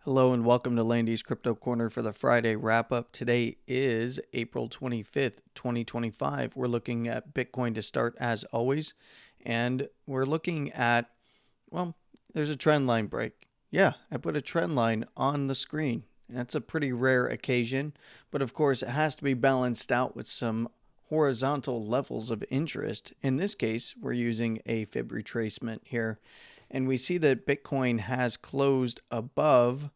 Hello and welcome to Landy's Crypto Corner for the Friday wrap up. Today is April 25th, 2025. We're looking at Bitcoin to start as always, and we're looking at, well, there's a trend line break. Yeah, I put a trend line on the screen. That's a pretty rare occasion, but of course it has to be balanced out with some horizontal levels of interest. In this case, we're using a fib retracement here, and we see that Bitcoin has closed above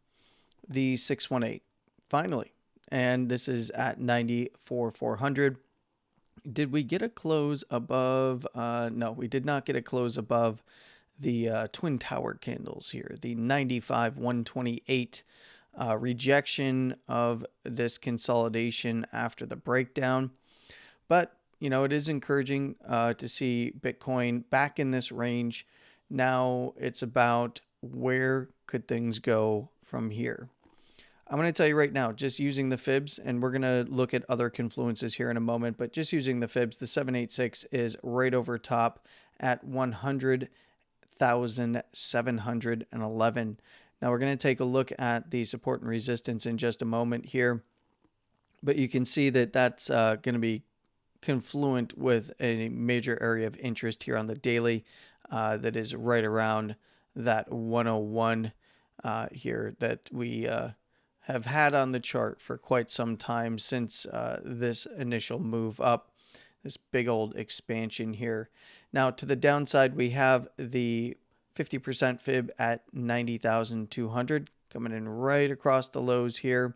the 618 finally, and this is at 94,400. Did we get a close above? No, we did not get a close above the twin tower candles here, the 95,128. Rejection of this consolidation after the breakdown. But, it is encouraging to see Bitcoin back in this range. Now it's about where could things go from here. I'm going to tell you right now, just using the fibs, and we're going to look at other confluences here in a moment, but just using the fibs, the 786 is right over top at 100,711. Now we're going to take a look at the support and resistance in just a moment here, but you can see that that's going to be confluent with a major area of interest here on the daily that is right around that 101 here that we have had on the chart for quite some time since this initial move up, this big old expansion here. Now to the downside, we have the 50% fib at 90,200 coming in right across the lows here.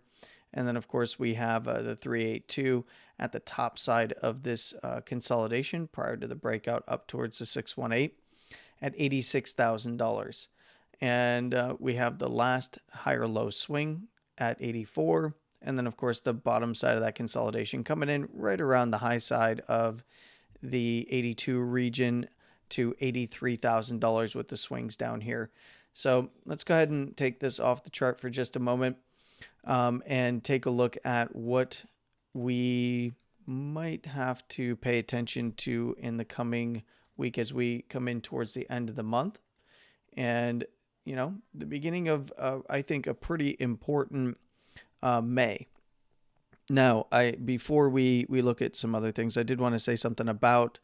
And then, of course, we have the 382 at the top side of this consolidation prior to the breakout up towards the 618 at $86,000. And we have the last higher low swing at 84. And then, of course, the bottom side of that consolidation coming in right around the high side of the 82 region to $83,000 with the swings down here. So let's go ahead and take this off the chart for just a moment and take a look at what we might have to pay attention to in the coming week as we come in towards the end of the month. And the beginning of, I think, a pretty important May. Now, before we look at some other things, I did want to say something about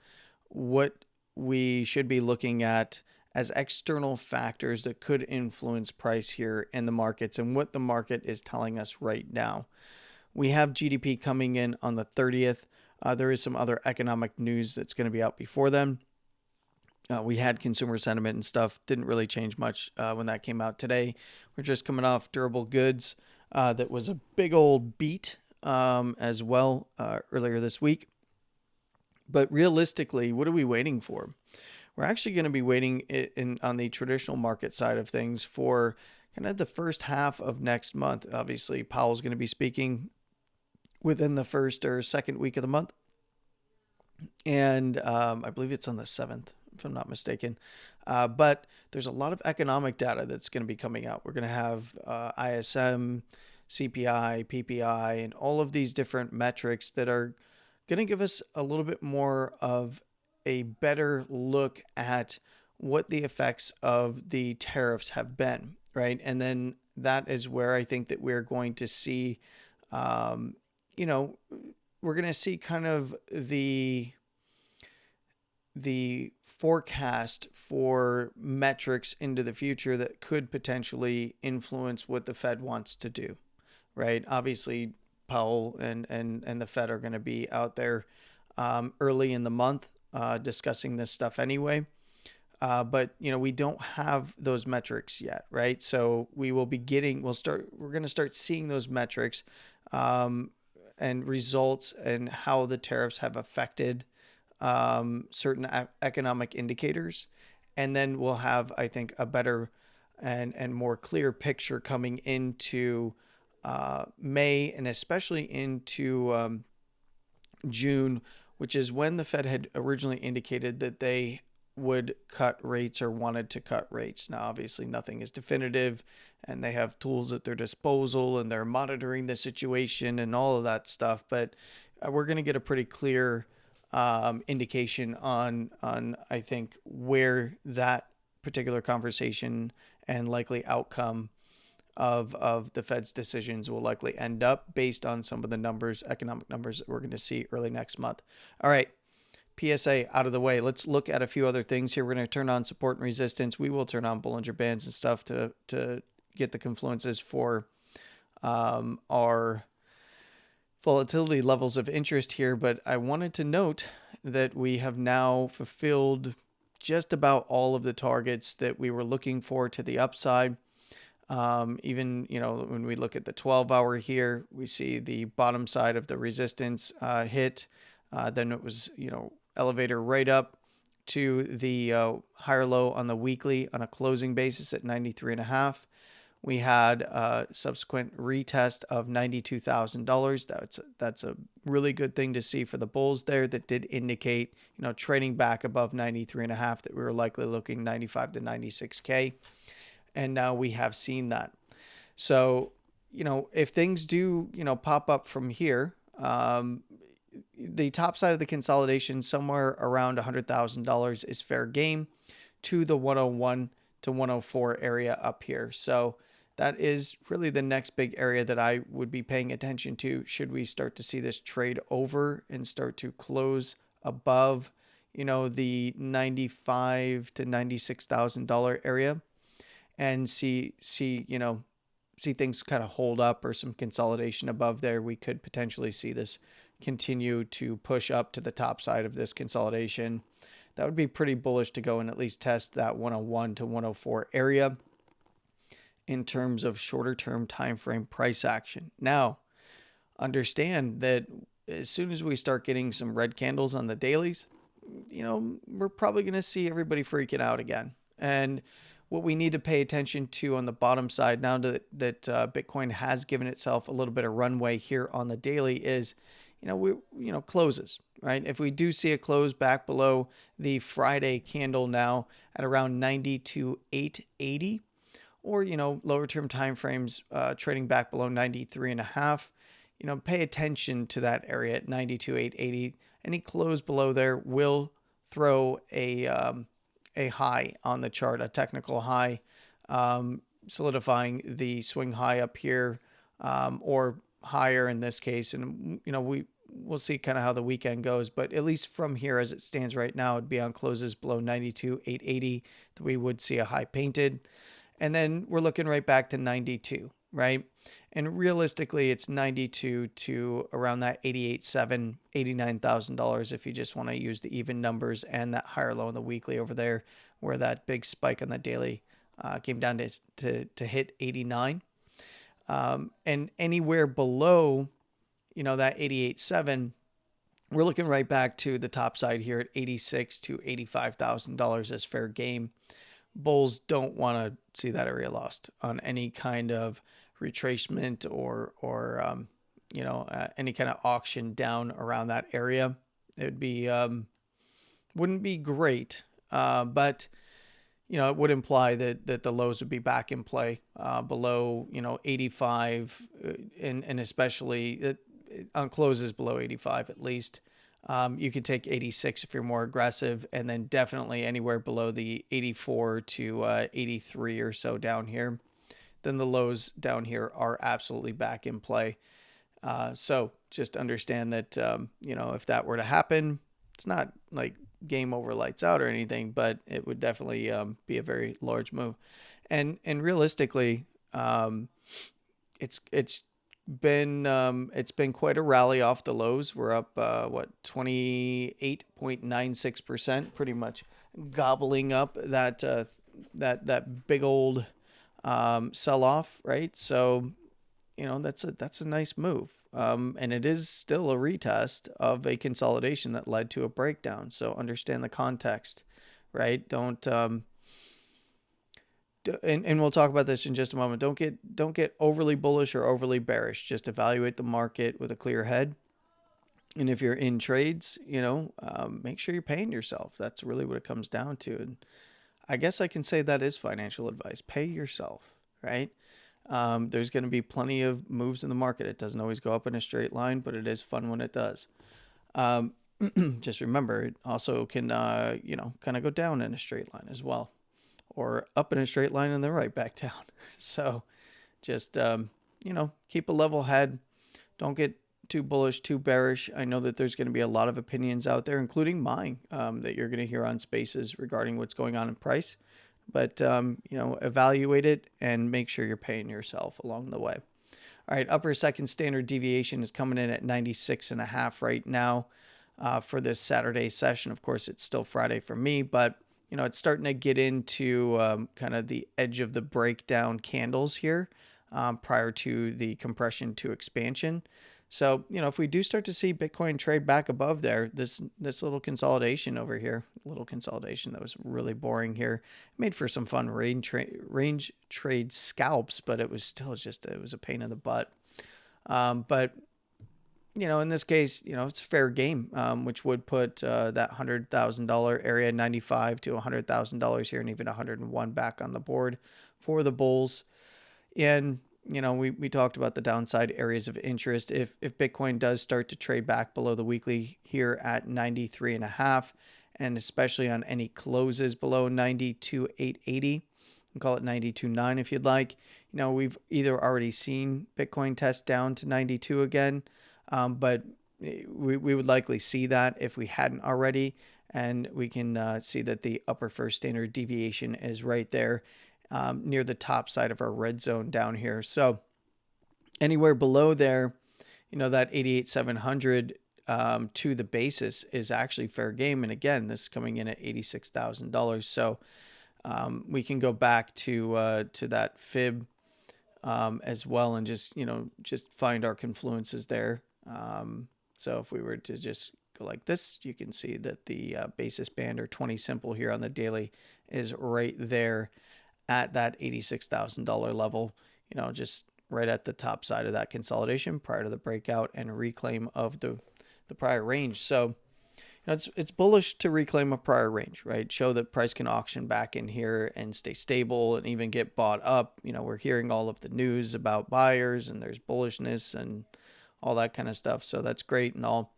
what we should be looking at as external factors that could influence price here in the markets and what the market is telling us right now. We have GDP coming in on the 30th. There is some other economic news that's going to be out before then. We had consumer sentiment and stuff. Didn't really change much when that came out today. We're just coming off durable goods. That was a big old beat as well earlier this week. But realistically, what are we waiting for? We're actually going to be waiting on the traditional market side of things for kind of the first half of next month. Obviously, Powell's going to be speaking within the first or second week of the month. And I believe it's on the 7th, if I'm not mistaken. But there's a lot of economic data that's going to be coming out. We're going to have ISM, CPI, PPI, and all of these different metrics that are going to give us a little bit more of a better look at what the effects of the tariffs have been, right? And then that is where I think that we're going to see, we're going to see kind of the forecast for metrics into the future that could potentially influence what the Fed wants to do, right? Obviously, Powell and the Fed are going to be out there early in the month discussing this stuff anyway. But we don't have those metrics yet, right? So we will be we're going to start seeing those metrics and results and how the tariffs have affected certain economic indicators. And then we'll have, I think, a better and more clear picture coming into May and especially into June, which is when the Fed had originally indicated that they would cut rates or wanted to cut rates. Now, obviously, nothing is definitive, and they have tools at their disposal, and they're monitoring the situation and all of that stuff. But we're going to get a pretty clear indication on I think where that particular conversation and likely outcome of the Fed's decisions will likely end up based on some of the numbers, economic numbers that we're going to see early next month. All right. PSA out of the way. Let's look at a few other things here. We're going to turn on support and resistance. We will turn on Bollinger Bands and stuff to get the confluences for our volatility levels of interest here. But I wanted to note that we have now fulfilled just about all of the targets that we were looking for to the upside. Even, when we look at the 12-hour here, we see the bottom side of the resistance hit. Then it was, elevator right up to the higher low on the weekly on a closing basis at 93.5. We had a subsequent retest of $92,000. That's a really good thing to see for the bulls there. That did indicate, trading back above 93.5, that we were likely looking 95 to 96K. And now we have seen that. So, if things do, pop up from here, the top side of the consolidation, somewhere around $100,000 is fair game to the 101 to 104 area up here. So that is really the next big area that I would be paying attention to. Should we start to see this trade over and start to close above, the $95,000 to $96,000 area, and see things kind of hold up or some consolidation above there, we could potentially see this continue to push up to the top side of this consolidation. That would be pretty bullish to go and at least test that 101 to 104 area in terms of shorter term time frame price action. Now, understand that as soon as we start getting some red candles on the dailies, we're probably going to see everybody freaking out again. And what we need to pay attention to on the bottom side now that Bitcoin has given itself a little bit of runway here on the daily is, closes, right? If we do see a close back below the Friday candle now at around 92,880, or, lower term time frames trading back below 93.5, pay attention to that area at 92,880. Any close below there will throw a high on the chart, a technical high, solidifying the swing high up here, or higher in this case. And, we'll see kind of how the weekend goes, but at least from here as it stands right now, it'd be on closes below 92,880 that we would see a high painted. And then we're looking right back to 92, right? And realistically, it's 92 to around that 88.7, $89,000 if you just want to use the even numbers, and that higher low on the weekly over there where that big spike on the daily came down to hit 89. And anywhere below, that 88.7, we're looking right back to the top side here at $86,000 to $85,000 as fair game. Bulls don't want to see that area lost on any kind of retracement or any kind of auction down around that area. It would be wouldn't be great, but it would imply that the lows would be back in play below 85, and especially on closes below 85 at least. You could take 86 if you're more aggressive, and then definitely anywhere below the 84 to 83 or so down here. Then the lows down here are absolutely back in play. So just understand that, if that were to happen, it's not like game over lights out or anything, but it would definitely be a very large move. And realistically, it's been quite a rally off the lows. We're up 28.96%, pretty much gobbling up that big old sell off, right? So that's a nice move, and it is still a retest of a consolidation that led to a breakdown. So understand the context, right? Don't and we'll talk about this in just a moment. Don't get overly bullish or overly bearish. Just evaluate the market with a clear head. And if you're in trades, make sure you're paying yourself. That's really what it comes down to. And I guess I can say that is financial advice. Pay yourself, right? There's going to be plenty of moves in the market. It doesn't always go up in a straight line, but it is fun when it does. Just remember, it also can, kind of go down in a straight line as well, or up in a straight line and then right back down. So just, keep a level head. Don't get too bullish, too bearish. I know that there's going to be a lot of opinions out there, including mine, that you're going to hear on Spaces regarding what's going on in price. But, evaluate it and make sure you're paying yourself along the way. All right, upper second standard deviation is coming in at 96.5 right now for this Saturday session. Of course, it's still Friday for me, but it's starting to get into kind of the edge of the breakdown candles here prior to the compression to expansion. So, if we do start to see Bitcoin trade back above there, this little consolidation over here, little consolidation that was really boring here, made for some fun range trade scalps, but it was still it was a pain in the butt. But, in this case, it's fair game, which would put that $100,000 area, $95 to $100,000 here, and even 101 back on the board for the bulls. And we talked about the downside areas of interest. If Bitcoin does start to trade back below the weekly here at 93.5, and especially on any closes below 92,880, you can call it 92.9 if you'd like. We've either already seen Bitcoin test down to 92 again, but we would likely see that if we hadn't already, and we can see that the upper first standard deviation is right there. Near the top side of our red zone down here. So anywhere below there, that 88,700 to the basis is actually fair game. And again, this is coming in at $86,000. So we can go back to that fib as well and just find our confluences there. So if we were to just go like this, you can see that the basis band or 20 simple here on the daily is right there at that $86,000 level, just right at the top side of that consolidation prior to the breakout and reclaim of the prior range. So, it's bullish to reclaim a prior range, right? Show that price can auction back in here and stay stable and even get bought up. We're hearing all of the news about buyers and there's bullishness and all that kind of stuff. So that's great and all,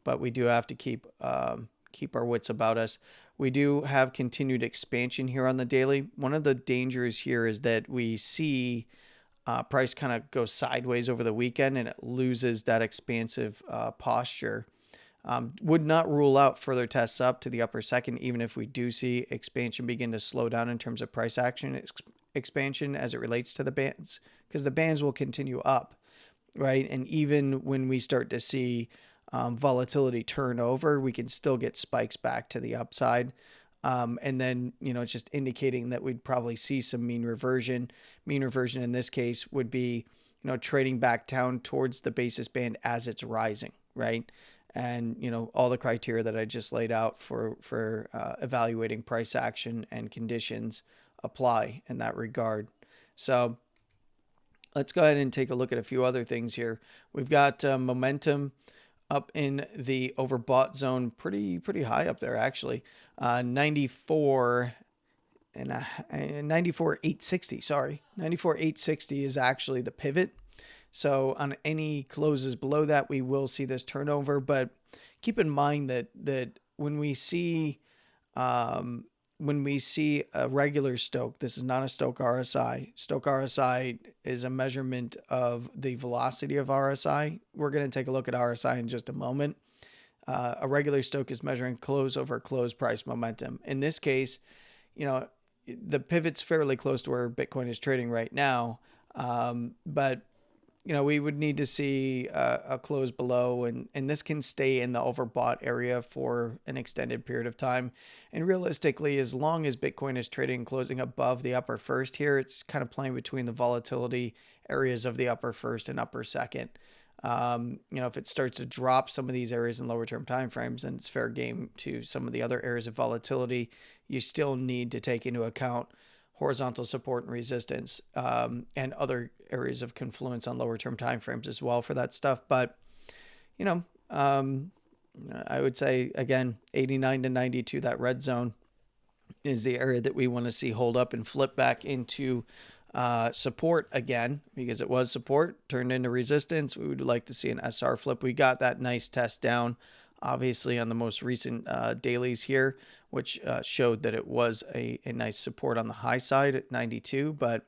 but we do have to keep our wits about us. We do have continued expansion here on the daily. One of the dangers here is that we see price kind of go sideways over the weekend and it loses that expansive posture. Would not rule out further tests up to the upper second, even if we do see expansion begin to slow down in terms of price action expansion as it relates to the bands, because the bands will continue up, right? And even when we start to see volatility turnover, we can still get spikes back to the upside. And then, it's just indicating that we'd probably see some mean reversion. Mean reversion in this case would be, trading back down towards the basis band as it's rising, right? And, all the criteria that I just laid out for evaluating price action and conditions apply in that regard. So let's go ahead and take a look at a few other things here. We've got momentum up in the overbought zone, pretty high up there actually. 94,860. Sorry, 94,860 is actually the pivot. So on any closes below that, we will see this turnover. But keep in mind that when we see a regular Stoke, this is not a Stoke RSI. Stoke RSI is a measurement of the velocity of RSI. We're going to take a look at RSI in just a moment. A regular Stoke is measuring close over close price momentum. In this case, the pivot's fairly close to where Bitcoin is trading right now. But we would need to see a close below, and this can stay in the overbought area for an extended period of time. And realistically, as long as Bitcoin is trading closing above the upper first here, it's kind of playing between the volatility areas of the upper first and upper second. If it starts to drop some of these areas in lower term timeframes, then it's fair game to some of the other areas of volatility. You still need to take into account horizontal support and resistance, and other areas of confluence on lower term timeframes as well for that stuff. But, I would say, again, 89 to 92, that red zone is the area that we want to see hold up and flip back into support again, because it was support turned into resistance. We would like to see an SR flip. We got that nice test down, obviously, on the most recent dailies here, which showed that it was a nice support on the high side at 92. But,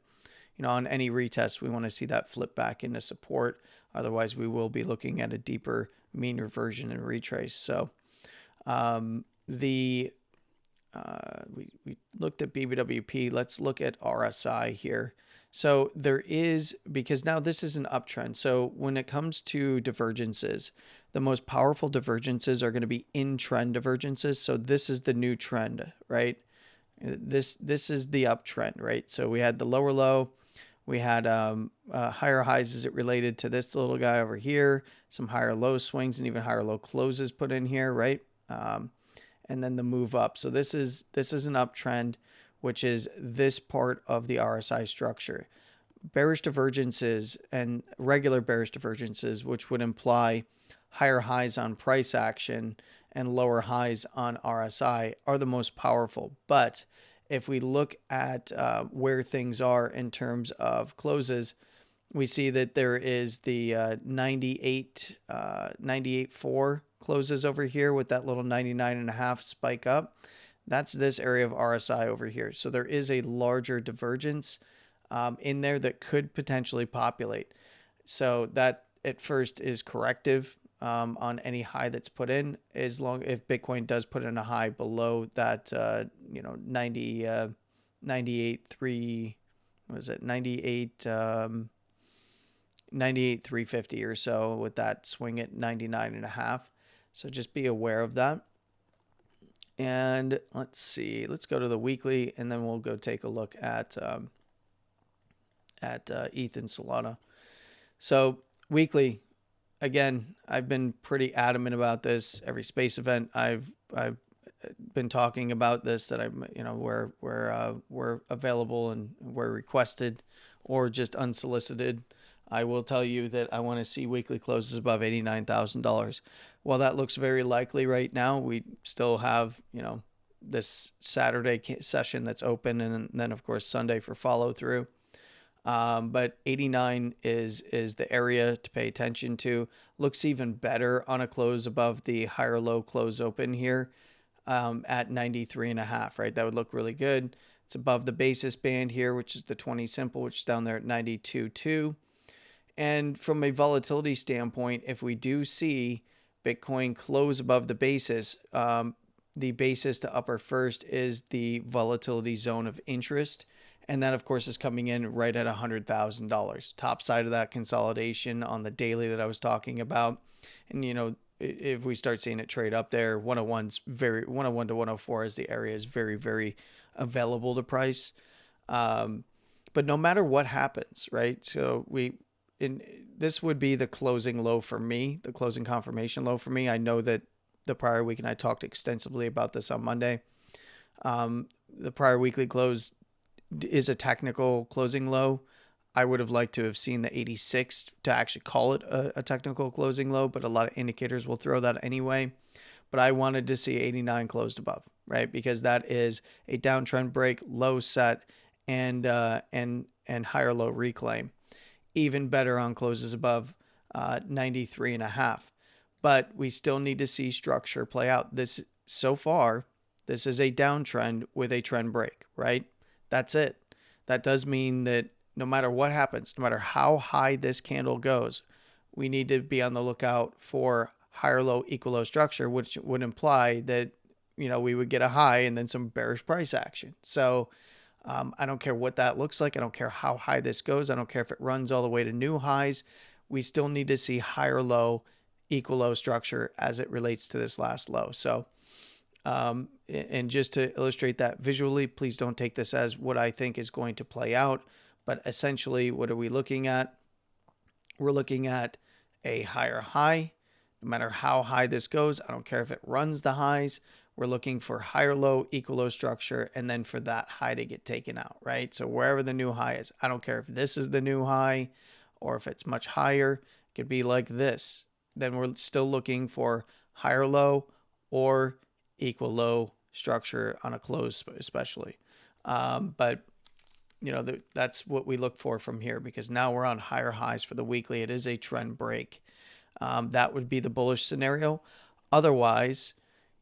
on any retest, we want to see that flip back into support. Otherwise, we will be looking at a deeper mean reversion and retrace. So we looked at BBWP. Let's look at RSI here. So there is, because now this is an uptrend. So when it comes to divergences, the most powerful divergences are going to be in trend divergences. So this is the new trend, right? This is the uptrend, right? So we had the lower low, we had higher highs as it related to this little guy over here, some higher low swings and even higher low closes put in here, right? And then the move up. So this is an uptrend, which is this part of the RSI structure. Bearish divergences and regular bearish divergences, which would imply higher highs on price action and lower highs on RSI, are the most powerful. But if we look at where things are in terms of closes, we see that there is the 98.4 closes over here with that little 99.5 spike up. That's this area of RSI over here. So there is a larger divergence in there that could potentially populate. So that at first is corrective on any high that's put in, as long if Bitcoin does put in a high below that 98.3, what is it, 98.350 or so, with that swing at 99.5. So just be aware of that. And let's see, let's go to the weekly, and then we'll go take a look at ETH and Solana. So weekly, again, I've been pretty adamant about this. Every space event I've been talking about this, that I'm, we're available and we're requested or just unsolicited. I will tell you that I want to see weekly closes above $89,000. While that looks very likely right now, we still have, this Saturday session that's open, and then of course Sunday for follow through. But 89 is the area to pay attention to. Looks even better on a close above the higher low close open here at 93.5, right? That would look really good. It's above the basis band here, which is the 20 simple, which is down there at 92.2. And from a volatility standpoint, if we do see Bitcoin close above the basis to upper first is the volatility zone of interest. And that, of course, is coming in right at $100,000. Top side of that consolidation on the daily that I was talking about. And, if we start seeing it trade up there, 101 to 104 as the area is very, very available to price. But no matter what happens, right? So this would be the closing low for me, the closing confirmation low for me. I know that the prior week, and I talked extensively about this on Monday, the prior weekly close is a technical closing low. I would have liked to have seen the 86 to actually call it a technical closing low, but a lot of indicators will throw that anyway. But I wanted to see 89 closed above, right? Because that is a downtrend break, low set, and higher low reclaim. Even better on closes above 93.5. But we still need to see structure play out. So far, this is a downtrend with a trend break, right? That's it. That does mean that no matter what happens, no matter how high this candle goes, we need to be on the lookout for higher low equal low structure, which would imply that, we would get a high and then some bearish price action. So I don't care what that looks like. I don't care how high this goes. I don't care if it runs all the way to new highs. We still need to see higher low equal low structure as it relates to this last low. So and just to illustrate that visually, please don't take this as what I think is going to play out. But essentially, what are we looking at? We're looking at a higher high. No matter how high this goes, I don't care if it runs the highs. We're looking for higher low, equal low structure, and then for that high to get taken out, right? So wherever the new high is, I don't care if this is the new high or if it's much higher. It could be like this. Then we're still looking for higher low or equal low structure on a close, especially. But that's what we look for from here, because now we're on higher highs for the weekly. It is a trend break. That would be the bullish scenario. Otherwise,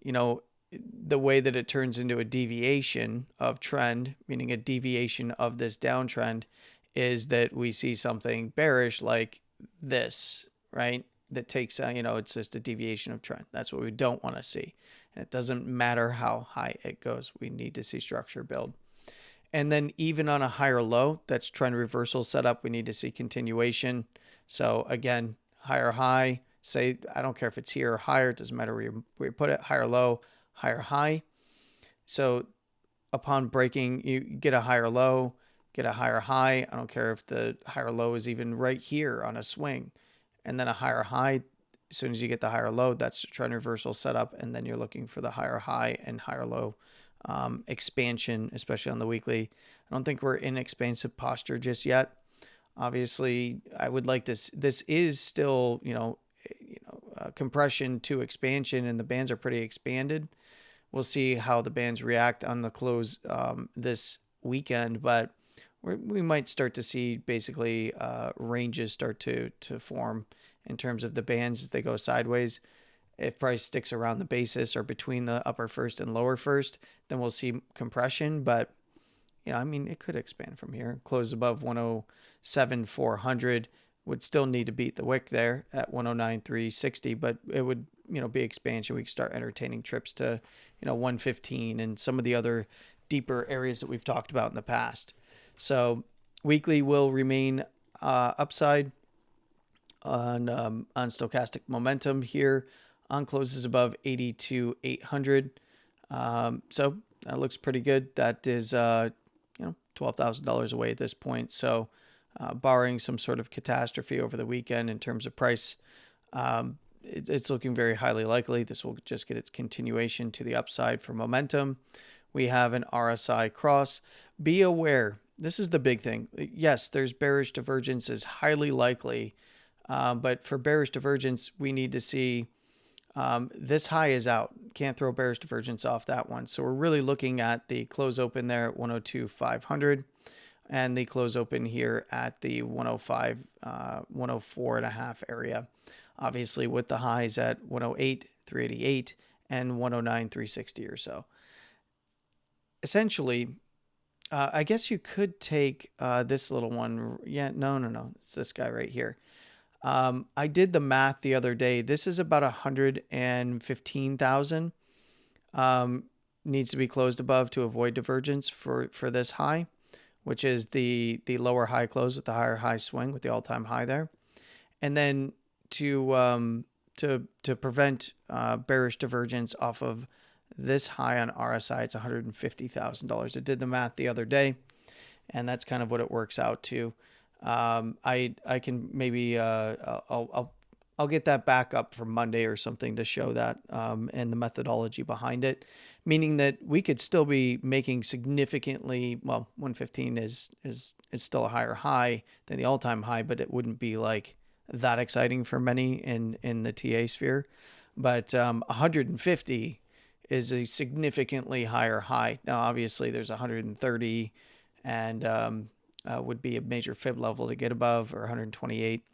the way that it turns into a deviation of trend, meaning a deviation of this downtrend, is that we see something bearish like this, right? That takes, it's just a deviation of trend. That's what we don't want to see. And it doesn't matter how high it goes. We need to see structure build. And then even on a higher low, that's trend reversal setup, we need to see continuation. So again, higher high, say, I don't care if it's here or higher, it doesn't matter where you put it, higher low, higher high. So upon breaking, you get a higher low, get a higher high. I don't care if the higher low is even right here on a swing. And then a higher high, as soon as you get the higher low, that's trend reversal setup. And then you're looking for the higher high and higher low expansion, especially on the weekly. I don't think we're in expansive posture just yet. Obviously, I would like this. This is still, compression to expansion, and the bands are pretty expanded. We'll see how the bands react on the close this weekend, but we might start to see basically ranges start to form in terms of the bands as they go sideways. If price sticks around the basis or between the upper first and lower first, then we'll see compression. But, it could expand from here. Close above 107,400. Would still need to beat the wick there at 109,360, but it would, be expansion. We could start entertaining trips to, 115 and some of the other deeper areas that we've talked about in the past. So weekly will remain upside on stochastic momentum here. On closes above 82,800. So that looks pretty good. That is, $12,000 away at this point. So barring some sort of catastrophe over the weekend in terms of price, it's looking very highly likely. This will just get its continuation to the upside for momentum. We have an RSI cross. Be aware. This is the big thing. Yes, there's bearish divergence is highly likely. But for bearish divergence, we need to see this high is out. Can't throw bearish divergence off that one. So we're really looking at the close open there at 102,500 and the close open here at the 105, 104.5 area. Obviously with the highs at 108,388 and 109,360 or so. Essentially, I guess you could take this little one. Yeah, no. It's this guy right here. I did the math the other day. This is about 115,000 needs to be closed above to avoid divergence for this high, which is the lower high close with the higher high swing with the all-time high there. And then to prevent bearish divergence off of this high on RSI, it's $150,000. I did the math the other day, and that's kind of what it works out to. I can maybe I'll get that back up for Monday or something to show that and the methodology behind it, meaning that we could still be making significantly, 115 is still a higher high than the all-time high, but it wouldn't be like that exciting for many in the TA sphere. But 150 is a significantly higher high. Now obviously there's 130 and would be a major fib level to get above, or 128.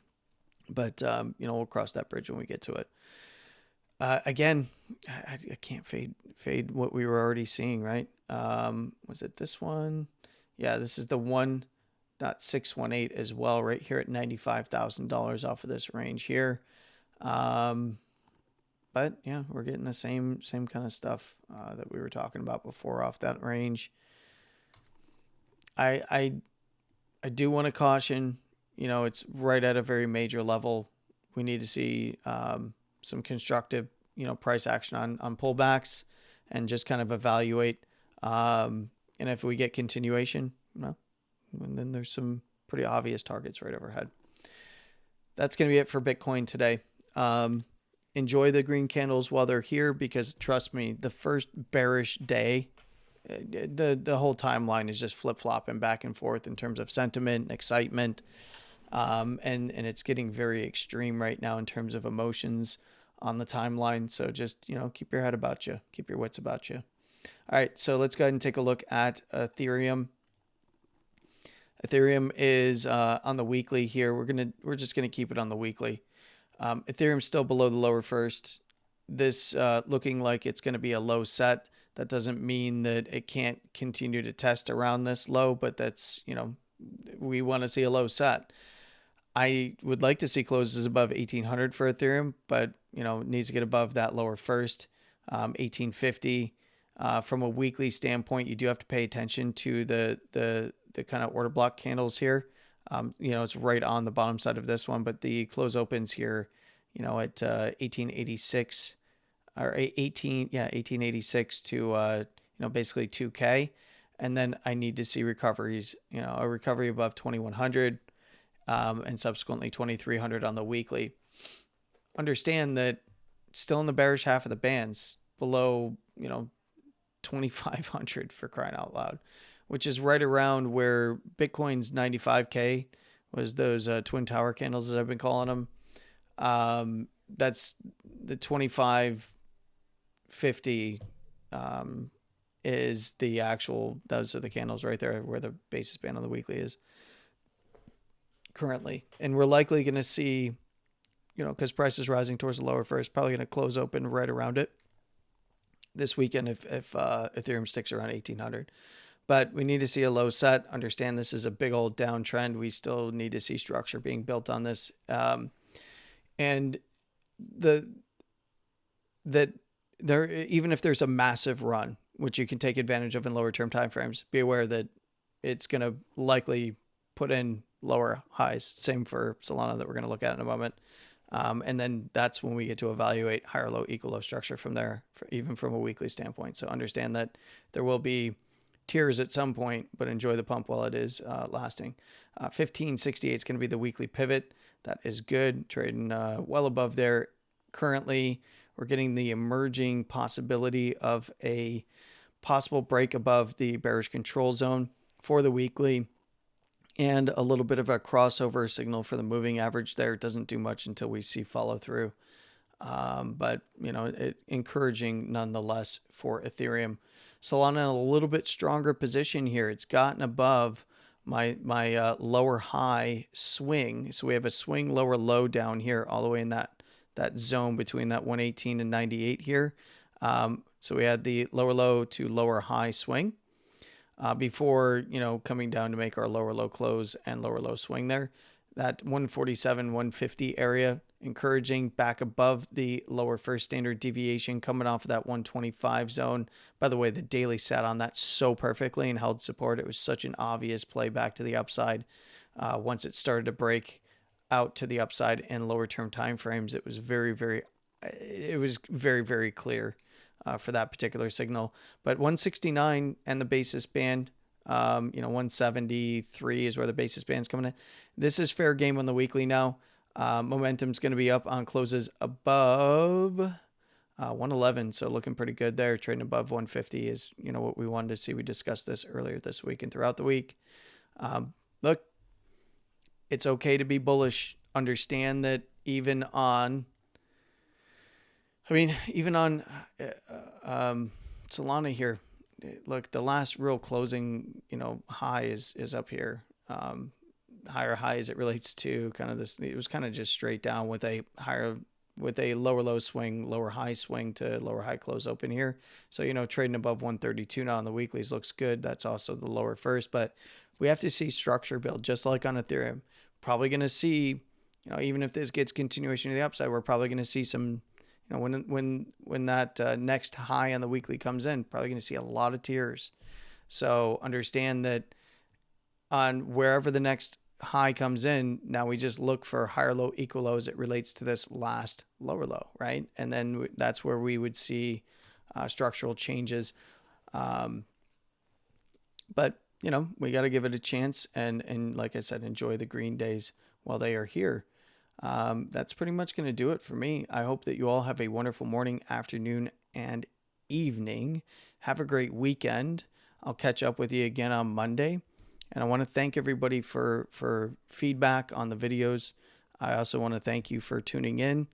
But, we'll cross that bridge when we get to it. Again, I can't fade what we were already seeing, right? Was it this one? Yeah, this is the 1.618 as well, right here at $95,000 off of this range here. But yeah, we're getting the same kind of stuff that we were talking about before off that range. I do want to caution, it's right at a very major level. We need to see some constructive, price action on pullbacks and just kind of evaluate. And if we get continuation, and then there's some pretty obvious targets right overhead. That's going to be it for Bitcoin today. Enjoy the green candles while they're here, because trust me, the first bearish day, the whole timeline is just flip-flopping back and forth in terms of sentiment and excitement. And it's getting very extreme right now in terms of emotions on the timeline. So just, keep your head about you, keep your wits about you. All right. So let's go ahead and take a look at Ethereum. Ethereum is on the weekly here. We're just going to keep it on the weekly. Ethereum's still below the lower first. This looking like it's going to be a low set. That doesn't mean that it can't continue to test around this low, but that's, we want to see a low set. I would like to see closes above 1800 for Ethereum, but it needs to get above that lower first, 1850. From a weekly standpoint, you do have to pay attention to the kind of order block candles here. It's right on the bottom side of this one, but the close opens here, at 1886 or 1886 to basically 2K, and then I need to see recoveries, a recovery above 2100, and subsequently 2300 on the weekly. Understand that still in the bearish half of the bands, below 2500 for crying out loud, which is right around where Bitcoin's 95K was, those twin tower candles, as I've been calling them. That's the 2550 is the actual, those are the candles right there where the basis band on the weekly is currently. And we're likely going to see, because price is rising towards the lower first, probably going to close open right around it this weekend if Ethereum sticks around 1800. But we need to see a low set. Understand this is a big old downtrend. We still need to see structure being built on this. And even if there's a massive run, which you can take advantage of in lower term timeframes, be aware that it's going to likely put in lower highs. Same for Solana that we're going to look at in a moment. And then that's when we get to evaluate higher low equal low structure from there, even from a weekly standpoint. So understand that there will be tiers at some point, but enjoy the pump while it is lasting. 1568 is going to be the weekly pivot. That is good, trading well above there. Currently, we're getting the emerging possibility of a possible break above the bearish control zone for the weekly, and a little bit of a crossover signal for the moving average there. It doesn't do much until we see follow through. But encouraging nonetheless for Ethereum. Solana in a little bit stronger position here. It's gotten above my lower high swing. So we have a swing lower low down here all the way in that zone between that 118 and 98 here. So we had the lower low to lower high swing before, coming down to make our lower low close and lower low swing there. That 147, 150 area, encouraging back above the lower first standard deviation, coming off of that 125 zone. By the way, the daily sat on that so perfectly and held support. It was such an obvious play back to the upside. Once it started to break out to the upside in lower term timeframes, it was very, very clear for that particular signal. But 169 and the basis band, 173 is where the basis band's coming in. This is fair game on the weekly now. Momentum's going to be up on closes above 111, so looking pretty good there. Trading above 150 is what we wanted to see. We discussed this earlier this week and throughout the week. Look, it's okay to be bullish. Understand that even on Solana here, look, the last real closing high is up here. Higher high as it relates to kind of this, it was kind of just straight down with a lower low swing, lower high swing to lower high close open here. So trading above 132 now on the weeklies looks good. That's also the lower first, but we have to see structure build just like on Ethereum. Probably going to see, even if this gets continuation to the upside, we're probably going to see some, when that next high on the weekly comes in, probably going to see a lot of tiers. So understand that on wherever the next high comes in, now we just look for higher low equal low as it relates to this last lower low, right? And then that's where we would see structural changes. But we got to give it a chance, and like I said, enjoy the green days while they are here. That's pretty much going to do it for me. I hope that you all have a wonderful morning, afternoon, and evening. Have a great weekend. I'll catch up with you again on Monday. And I want to thank everybody for feedback on the videos. I also want to thank you for tuning in.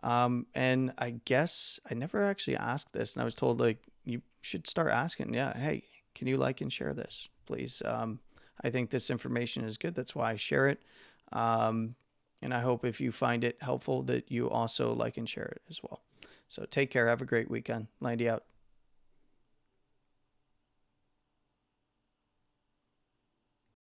And I guess I never actually asked this, and I was told you should start asking. Yeah, hey, can you like and share this, please? I think this information is good. That's why I share it. And I hope if you find it helpful that you also like and share it as well. So take care. Have a great weekend. Landy out.